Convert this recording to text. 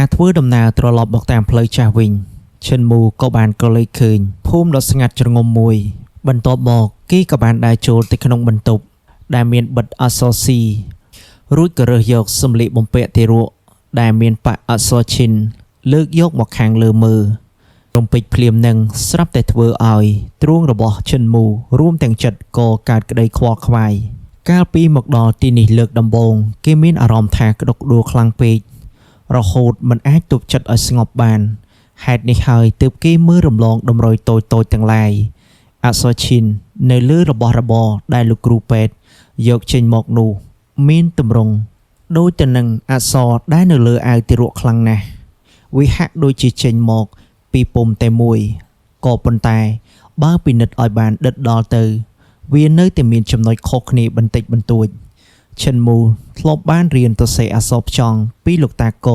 ការធ្វើដំណើរត្រឡប់មកតាមផ្លូវចាស់វិញឈិនមូក៏បានក៏លេចឃើញភូមិដ៏ស្ងាត់ជ្រងំមួយបន្ទាប់មកគេក៏បានដើរចូលទៅក្នុងបន្ទប់ដែលមានបិទអក្សរ C រួចក៏រើសយកសម្លៀកបំពាក់ទារកដែលមានប៉ាក់អក្សរឈិនលើកយកមកខាងលើមើលរំពេចភ្លាមនឹងស្រាប់តែធ្វើឲ្យទ្រូងរបស់ឈិនមូរួមទាំងចិត្តក៏កើតក្តីខ្វល់ខ្វាយកាលពីមកដល់ទីនេះលើកដំបូងគេមានអារម្មណ៍ថាក្តុកក្តួលខ្លាំងពេករហូតមិនអាចទប់ចិត្តឲ្យស្ងប់បានហេតុនេះហើយទើបគេមើលរំលងតម្រុយតូចៗទាំងឡាយអក្សរឈិននៅលើរបស់របរដែលលោកគ្រូពេទ្យយកចេញមកនោះមានទម្រង់ដូចទៅនឹងអក្សរដែលនៅលើអាវទារកខ្លាំងណាស់វាហាក់ដូចជាចេញមកពីពុំតែមួយក៏ប៉ុន្តែបើពិនិត្យឲ្យបានដិតដល់ទៅវានៅតែមានចំណុចខុសគ្នាបន្តិចបន្តួចឈិនមូធ្លាប់បានរៀនទៅសេអក្សរផ្ចង់ពីលោកតាក